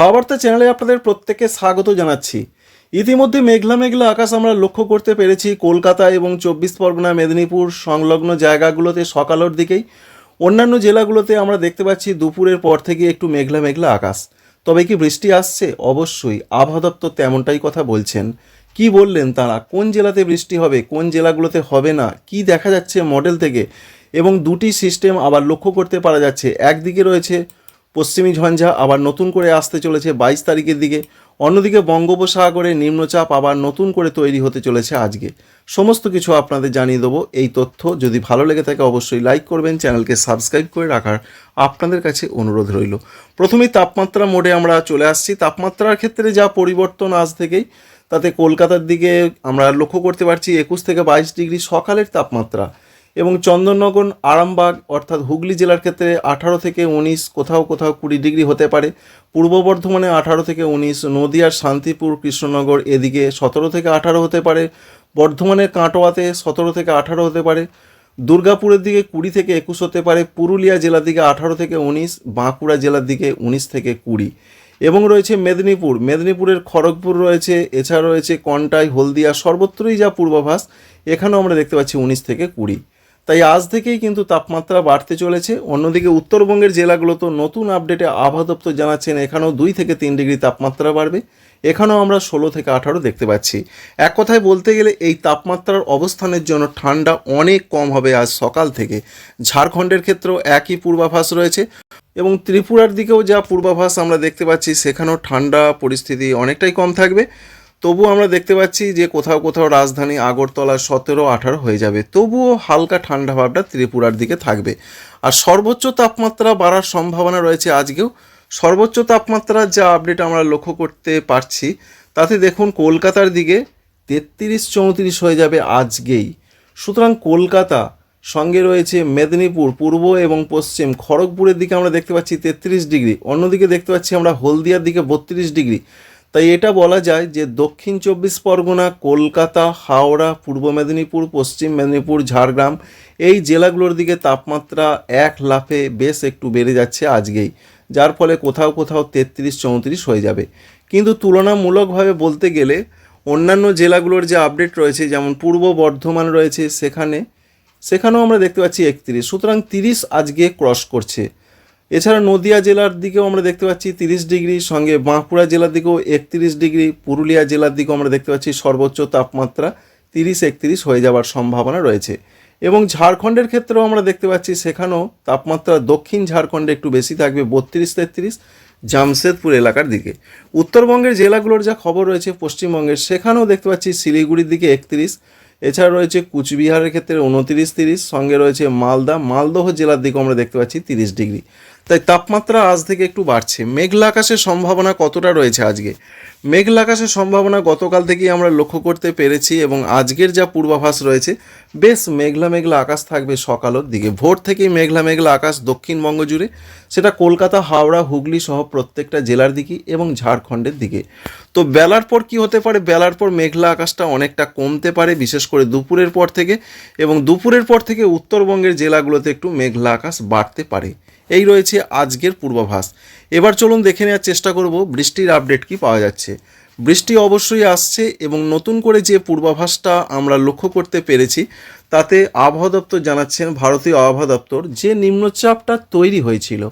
হাওয়া বার্তা চ্যানেলে আপনাদের প্রত্যেককে স্বাগত জানাচ্ছি। ইতিমধ্যে মেঘলা মেঘলা আকাশ আমরা লক্ষ্য করতে পেরেছি কলকাতা এবং 24 পরগনা মেদিনীপুর সংলগ্ন জায়গাগুলোতে সকালের দিকেই। অন্যান্য জেলাগুলোতে আমরা দেখতে পাচ্ছি দুপুরের পর থেকে একটু মেঘলা মেঘলা আকাশ। তবে কি বৃষ্টি আসছে? অবশ্যই আবহাওয়া দপ্তর তেমনটাই কথা বলছেন। কি বললেন তারা? কোন জেলাতে বৃষ্টি হবে, কোন জেলাগুলোতে হবে না, কি দেখা যাচ্ছে মডেল থেকে? এবং দুটি সিস্টেম আবার লক্ষ্য করতে পারা যাচ্ছে। একদিকে রয়েছে পশ্চিমী ঝঞ্ঝা, আবার নতুন করে আসতে চলেছে 22 তারিখের দিকে। অন্যদিকে বঙ্গোপসাগরে নিম্নচাপ আবার নতুন করে তৈরি হতে চলেছে আজকে। সমস্ত কিছু আপনাদের জানিয়ে দেবো। এই তথ্য যদি ভালো লেগে থাকে অবশ্যই লাইক করবেন, চ্যানেলকে সাবস্ক্রাইব করে রাখার আপনাদের কাছে অনুরোধ রইল। প্রথমেই তাপমাত্রা মোডে আমরা চলে আসছি। তাপমাত্রার ক্ষেত্রে যা পরিবর্তন আজ থেকেই, তাতে কলকাতার দিকে আমরা লক্ষ্য করতে পারছি 21 থেকে 22 ডিগ্রি সকালের তাপমাত্রা, এবং চন্দননগর আরামবাগ অর্থাৎ হুগলি জেলার ক্ষেত্রে 18 থেকে 19, কোথাও কোথাও 20 ডিগ্রি হতে পারে। পূর্ব বর্ধমানে 18 থেকে 19, নদিয়ার শান্তিপুর কৃষ্ণনগর এদিকে 17 থেকে 18 হতে পারে। বর্ধমানের কাটোয়াতে 17 থেকে 18 হতে পারে। দুর্গাপুরের দিকে 20 থেকে 21 হতে পারে। পুরুলিয়া জেলার দিকে 18 থেকে 19, বাঁকুড়া জেলার দিকে 19 থেকে 20। এবং রয়েছে মেদিনীপুরের খড়গপুর রয়েছে, এছাড়া রয়েছে কন্টাই, হলদিয়া, সর্বত্রই যা পূর্বাভাস, এখানেও আমরা দেখতে পাচ্ছি 19 থেকে 20। তাই আজ থেকেই কিন্তু তাপমাত্রা বাড়তে চলেছে। অন্যদিকে উত্তরবঙ্গের জেলাগুলো তো নতুন আপডেটে আবহাওয়া দপ্তর জানাচ্ছেন এখানেও 2 থেকে 3 ডিগ্রি তাপমাত্রা বাড়বে। এখানেও আমরা 16 থেকে 18 দেখতে পাচ্ছি। এক কথায় বলতে গেলে এই তাপমাত্রার অবস্থানের জন্য ঠান্ডা অনেক কম হবে আজ সকাল থেকে। ঝাড়খণ্ডের ক্ষেত্রেও একই পূর্বাভাস রয়েছে, এবং ত্রিপুরার দিকেও যা পূর্বাভাস আমরা দেখতে পাচ্ছি সেখানেও ঠান্ডা পরিস্থিতি অনেকটাই কম থাকবে। তবুও আমরা দেখতে পাচ্ছি যে কোথাও কোথাও রাজধানী আগরতলা 17-18 হয়ে যাবে। তবুও হালকা ঠান্ডা ভাবটা ত্রিপুরার দিকে থাকবে। আর সর্বোচ্চ তাপমাত্রা বাড়ার সম্ভাবনা রয়েছে আজকেও। সর্বোচ্চ তাপমাত্রার যা আপডেট আমরা লক্ষ্য করতে পারছি, তাতে দেখুন কলকাতার দিকে 33-34 হয়ে যাবে আজকেই। সুতরাং কলকাতা সঙ্গে রয়েছে মেদিনীপুর, পূর্ব এবং পশ্চিম খড়গপুরের দিকে আমরা দেখতে পাচ্ছি 33 ডিগ্রি। অন্যদিকে দেখতে পাচ্ছি আমরা হলদিয়ার দিকে 32 ডিগ্রি। তাই এটা বলা যায় যে দক্ষিণ 24 পরগনা, কলকাতা, হাওড়া, পূর্ব মেদিনীপুর, পশ্চিম মেদিনীপুর, ঝাড়গ্রাম এই জেলাগুলোর দিকে তাপমাত্রা এক লাফে বেশ একটু বেড়ে যাচ্ছে আজকেই, যার ফলে কোথাও কোথাও 33-34 হয়ে যাবে। কিন্তু তুলনামূলকভাবে বলতে গেলে অন্যান্য জেলাগুলোর যে আপডেট রয়েছে, যেমন পূর্ব বর্ধমান রয়েছে, সেখানেও আমরা দেখতে পাচ্ছি 31। সুতরাং 30 আজকে ক্রস করছে। এছাড়া নদিয়া জেলার দিকেও আমরা দেখতে পাচ্ছি 30 ডিগ্রি, সঙ্গে বাঁকুড়া জেলার দিকেও 31 ডিগ্রি, পুরুলিয়া জেলার দিকেও আমরা দেখতে পাচ্ছি সর্বোচ্চ তাপমাত্রা 30-31 হয়ে যাওয়ার সম্ভাবনা রয়েছে। এবং ঝাড়খণ্ডের ক্ষেত্রেও আমরা দেখতে পাচ্ছি সেখানেও তাপমাত্রা দক্ষিণ ঝাড়খণ্ডে একটু বেশি থাকবে, 32-33 জামশেদপুর এলাকার দিকে। উত্তরবঙ্গের জেলাগুলোর যা খবর রয়েছে পশ্চিমবঙ্গের, সেখানেও দেখতে পাচ্ছি শিলিগুড়ির দিকে 31, এছাড়া রয়েছে কুচবিহারের ক্ষেত্রে 29-30, সঙ্গে রয়েছে মালদহ জেলার দিকেও আমরা দেখতে পাচ্ছি 30 ডিগ্রি। তাই তাপমাত্রা আজ থেকে একটু বাড়ছে। মেঘলা আকাশের সম্ভাবনা কতটা রয়েছে আজকে? মেঘলা আকাশের সম্ভাবনা গতকাল থেকেই আমরা লক্ষ্য করতে পেরেছি, এবং আজকের যা পূর্বাভাস রয়েছে বেশ মেঘলা মেঘলা আকাশ থাকবে সকালের দিকে। ভোর থেকেই মেঘলা মেঘলা আকাশ দক্ষিণবঙ্গ জুড়ে, সেটা কলকাতা, হাওড়া, হুগলি সহ প্রত্যেকটা জেলার দিকে এবং ঝাড়খণ্ডের দিকে। তো বেলার পর কি হতে পারে? বেলার পর মেঘলা আকাশটা অনেকটা কমতে পারে, বিশেষ করে দুপুরের পর থেকে, এবং দুপুরের পর থেকে উত্তরবঙ্গের জেলাগুলোতে একটু মেঘলা আকাশ বাড়তে পারে। এই রয়েছে আজকের পূর্বাভাস। এবার চলুন দেখে নেওয়ার চেষ্টা করব বৃষ্টির আপডেট কি পাওয়া যাচ্ছে। বৃষ্টি অবশ্যই আসছে, এবং নতুন করে যে পূর্বাভাসটা আমরা লক্ষ্য করতে পেরেছি, তাতে আবহাওয়া দপ্তর জানাচ্ছেন, ভারতীয় আবহাওয়া দপ্তর, যে নিম্নচাপটা তৈরি হয়েছিল,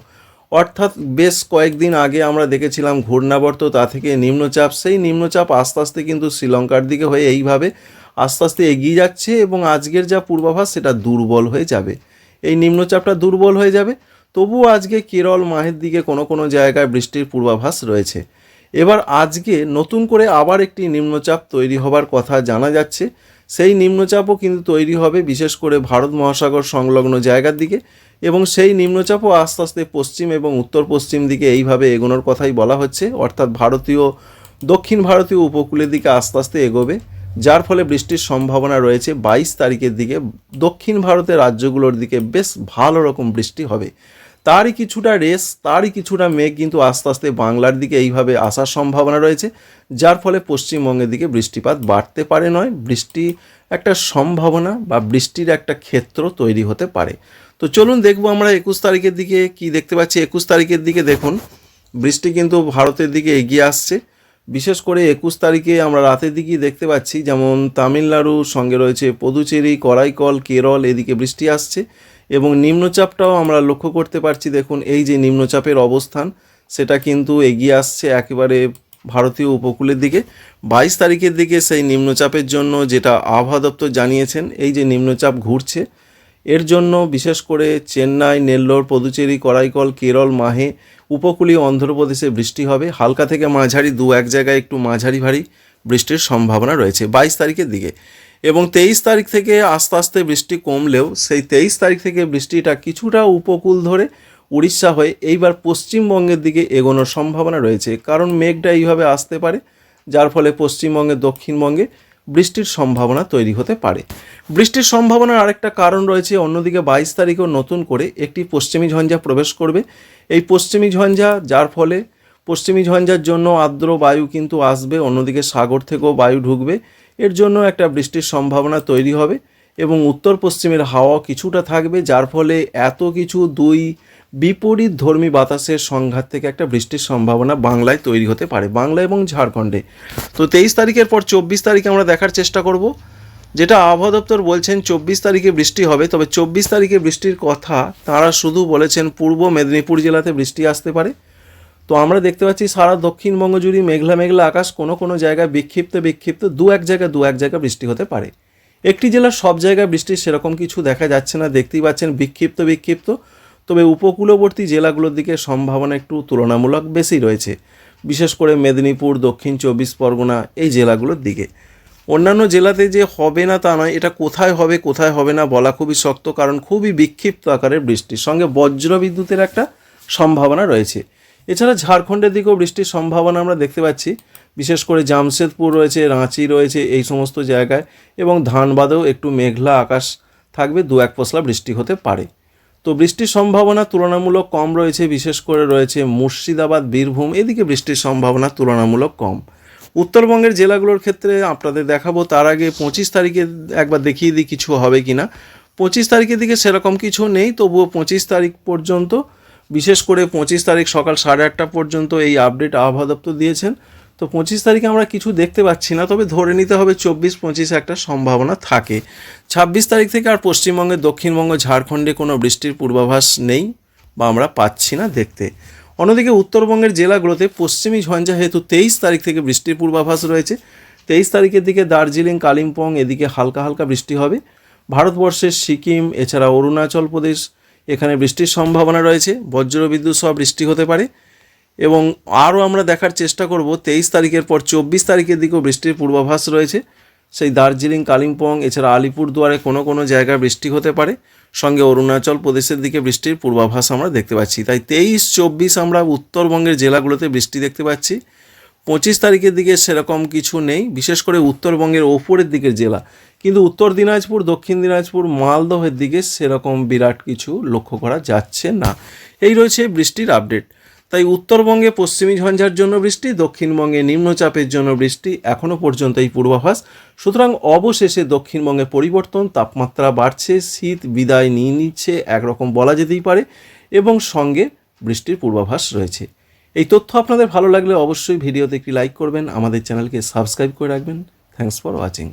অর্থাৎ বেশ কয়েকদিন আগে আমরা দেখেছিলাম ঘূর্ণাবর্ত, তা থেকে নিম্নচাপ, সেই নিম্নচাপ আস্তে আস্তে কিন্তু শ্রীলঙ্কার দিকে হয়ে এইভাবে আস্তে আস্তে এগিয়ে যাচ্ছে, এবং আজকের যা পূর্বাভাস সেটা দুর্বল হয়ে যাবে। এই নিম্নচাপটা দুর্বল হয়ে যাবে। তবুও আজকে কেরল, মাহের দিকে কোনো কোনো জায়গায় বৃষ্টির পূর্বাভাস রয়েছে। এবার আজকে নতুন করে আবার একটি নিম্নচাপ তৈরি হবার কথা জানা যাচ্ছে। সেই নিম্নচাপও কিন্তু তৈরি হবে বিশেষ করে ভারত মহাসাগর সংলগ্ন জায়গার দিকে, এবং সেই নিম্নচাপও আস্তে আস্তে পশ্চিম এবং উত্তর পশ্চিম দিকে এইভাবে এগোনোর কথাই বলা হচ্ছে, অর্থাৎ দক্ষিণ ভারতীয় উপকূলের দিকে আস্তে আস্তে এগোবে, যার ফলে বৃষ্টির সম্ভাবনা রয়েছে 22 তারিখের দিকে দক্ষিণ ভারতের রাজ্যগুলোর দিকে বেশ ভালো রকম বৃষ্টি হবে। তারই কিছুটা মেঘ কিন্তু আস্তে আস্তে বাংলার দিকে এইভাবে আসার সম্ভাবনা রয়েছে, যার ফলে পশ্চিমবঙ্গের দিকে বৃষ্টিপাত বাড়তে পারে নয়, বৃষ্টি একটা সম্ভাবনা বা বৃষ্টির একটা ক্ষেত্র তৈরি হতে পারে। তো চলুন দেখবো আমরা 21 তারিখের দিকে কি দেখতে পাচ্ছি। 21 তারিখের দিকে দেখুন বৃষ্টি কিন্তু ভারতের দিকে এগিয়ে আসছে। বিশেষ করে 21 তারিখে আমরা রাতের দিকেই দেখতে পাচ্ছি, যেমন তামিলনাড়ুর সঙ্গে রয়েছে পুদুচেরি, করাইকল, কেরল, এদিকে বৃষ্টি আসছে এবং নিম্নচাপটাও আমরা লক্ষ্য করতে পারছি। দেখুন এই যে নিম্নচাপের অবস্থান, সেটা কিন্তু এগিয়ে আসছে একেবারে ভারতীয় উপকূলের দিকে। 22 তারিখের দিকে সেই নিম্নচাপের জন্য যেটা আবহাওয়া দপ্তর জানিয়েছেন, এই যে নিম্নচাপ ঘুরছে, এর জন্য বিশেষ করে চেন্নাই, নেল্লোর, পুদুচেরি, করাইকল, কেরল, মাহে, উপকূলীয় অন্ধ্রপ্রদেশে বৃষ্টি হবে। হালকা থেকে মাঝারি, দু এক জায়গায় একটু মাঝারি ভারী বৃষ্টির সম্ভাবনা রয়েছে 22 তারিখের দিকে। এবং 23 তারিখ থেকে আস্তে আস্তে বৃষ্টি কমলেও সেই 23 তারিখ থেকে বৃষ্টিটা কিছুটা উপকূল ধরে উড়িষ্যা হয়ে এইবার পশ্চিমবঙ্গের দিকে এগোনোর সম্ভাবনা রয়েছে। কারণ মেঘটা এইভাবে আসতে পারে, যার ফলে পশ্চিমবঙ্গে, দক্ষিণবঙ্গে বৃষ্টির সম্ভাবনা তৈরি হতে পারে। বৃষ্টির সম্ভাবনার আরেকটা কারণ রয়েছে, অন্যদিকে 22 তারিখেও নতুন করে একটি পশ্চিমী ঝঞ্ঝা প্রবেশ করবে। এই পশ্চিমী ঝঞ্ঝা, যার ফলে পশ্চিমী ঝঞ্ঝার জন্য আর্দ্র বায়ু কিন্তু আসবে, অন্যদিকে সাগর থেকেও বায়ু ঢুকবে, এর জন্য একটা বৃষ্টির সম্ভাবনা তৈরি হবে এবং উত্তর পশ্চিমের হাওয়া কিছুটা থাকবে, যার ফলে এত কিছু দুই বিপরীত ধর্মী বাতাসের সংঘাত থেকে একটা বৃষ্টির সম্ভাবনা বাংলায় তৈরি হতে পারে, বাংলা এবং ঝাড়খণ্ডে। তো 23 তারিখের পর 24 তারিখে আমরা দেখার চেষ্টা করব, যেটা আবহাওয়া দপ্তর বলছেন 24 তারিখে বৃষ্টি হবে। তবে 24 তারিখে বৃষ্টির কথা তারা শুধু বলেছেন পূর্ব মেদিনীপুর জেলাতে বৃষ্টি আসতে পারে। তো আমরা দেখতে পাচ্ছি সারা দক্ষিণবঙ্গ জুড়ে মেঘলা মেঘলা আকাশ, কোনো কোনো জায়গায় বিক্ষিপ্ত দু এক জায়গায় বৃষ্টি হতে পারে। একটি জেলার সব জায়গায় বৃষ্টির সেরকম কিছু দেখা যাচ্ছে না, দেখতেই পাচ্ছেন বিক্ষিপ্ত। তবে উপকূলবর্তী জেলাগুলোর দিকে সম্ভাবনা একটু তুলনামূলক বেশি রয়েছে, বিশেষ করে মেদিনীপুর, দক্ষিণ 24 পরগনা, এই জেলাগুলোর দিকে। অন্যান্য জেলাতে যে হবে না তা নয়, এটা কোথায় হবে কোথায় হবে না বলা খুবই শক্ত, কারণ খুবই বিক্ষিপ্ত আকারের বৃষ্টির সঙ্গে বজ্র বিদ্যুতের একটা সম্ভাবনা রয়েছে। এছাড়া ঝাড়খণ্ডের দিকেও বৃষ্টির সম্ভাবনা আমরা দেখতে পাচ্ছি, বিশেষ করে জামশেদপুর রয়েছে, রাঁচি রয়েছে, এই সমস্ত জায়গায়, এবং ধানবাদেও একটু মেঘলা আকাশ থাকবে, দু এক পশলা বৃষ্টি হতে পারে। তো বৃষ্টির সম্ভাবনা তুলনামূলক কম রয়েছে, বিশেষ করে রয়েছে মুর্শিদাবাদ, বীরভূম, এদিকে বৃষ্টির সম্ভাবনা তুলনামূলক কম। উত্তরবঙ্গের জেলাগুলোর ক্ষেত্রে আপনাদের দেখাবো, তার আগে 25 তারিখে একবার দেখিয়ে দিই কিছু হবে কি না। 25 তারিখের দিকে সেরকম কিছু নেই, তবুও 25 তারিখ পর্যন্ত, বিশেষ করে 25 তারিখ সকাল 8:30 পর্যন্ত এই আপডেট আবহাওয়া দপ্তর দিয়েছেন। তো 25 তারিখে আমরা কিছু দেখতে পাচ্ছি না, তবে ধরে নিতে হবে 24-25 একটা সম্ভাবনা থাকে। 26 তারিখ থেকে আর পশ্চিমবঙ্গে, দক্ষিণবঙ্গ, ঝাড়খণ্ডে কোনো বৃষ্টির পূর্বাভাস নেই বা আমরা পাচ্ছি না দেখতে। অন্যদিকে উত্তরবঙ্গের জেলাগুলোতে পশ্চিমী ঝঞ্ঝা হেতু 23 তারিখ থেকে বৃষ্টির পূর্বাভাস রয়েছে। 23 তারিখের দিকে দার্জিলিং, কালিম্পং, এদিকে হালকা হালকা বৃষ্টি হবে। ভারতবর্ষের সিকিম, এছাড়া অরুণাচল প্রদেশ, এখানে বৃষ্টির সম্ভাবনা রয়েছে, বজ্রবিদ্যুৎ সহ বৃষ্টি হতে পারে। এবং আরও আমরা দেখার চেষ্টা করব 23 তারিখের পর 24 তারিখের দিকেও বৃষ্টির পূর্বাভাস রয়েছে। সেই দার্জিলিং, কালিম্পং, এছাড়া আলিপুরদুয়ারে কোনো কোনো জায়গায় বৃষ্টি হতে পারে, সঙ্গে অরুণাচল প্রদেশের দিকে বৃষ্টির পূর্বাভাস আমরা দেখতে পাচ্ছি। তাই 23-24 আমরা উত্তরবঙ্গের জেলাগুলোতে বৃষ্টি দেখতে পাচ্ছি। 25 তারিখের দিকে সেরকম কিছু নেই, বিশেষ করে উত্তরবঙ্গের ওপরের দিকের জেলা, কিন্তু উত্তর দিনাজপুর, দক্ষিণ দিনাজপুর, মালদহের দিকে সেরকম বিরাট কিছু লক্ষ্য করা যাচ্ছে না। এই রয়েছে বৃষ্টির আপডেট। তাই উত্তরবঙ্গে পশ্চিমী ঝঞ্ঝার জন্য বৃষ্টি, দক্ষিণবঙ্গে নিম্নচাপের জন্য বৃষ্টি, এখনও পর্যন্ত এই পূর্বাভাস। সুতরাং অবশেষে দক্ষিণবঙ্গে পরিবর্তন, তাপমাত্রা বাড়ছে, শীত বিদায় নিয়ে নিচ্ছে একরকম বলা যেতেই পারে, এবং সঙ্গে বৃষ্টির পূর্বাভাস রয়েছে। এই তথ্য আপনাদের ভালো লাগলে অবশ্যই ভিডিওতে একটি লাইক করবেন, আমাদের চ্যানেলকে সাবস্ক্রাইব করে রাখবেন। Thanks for watching.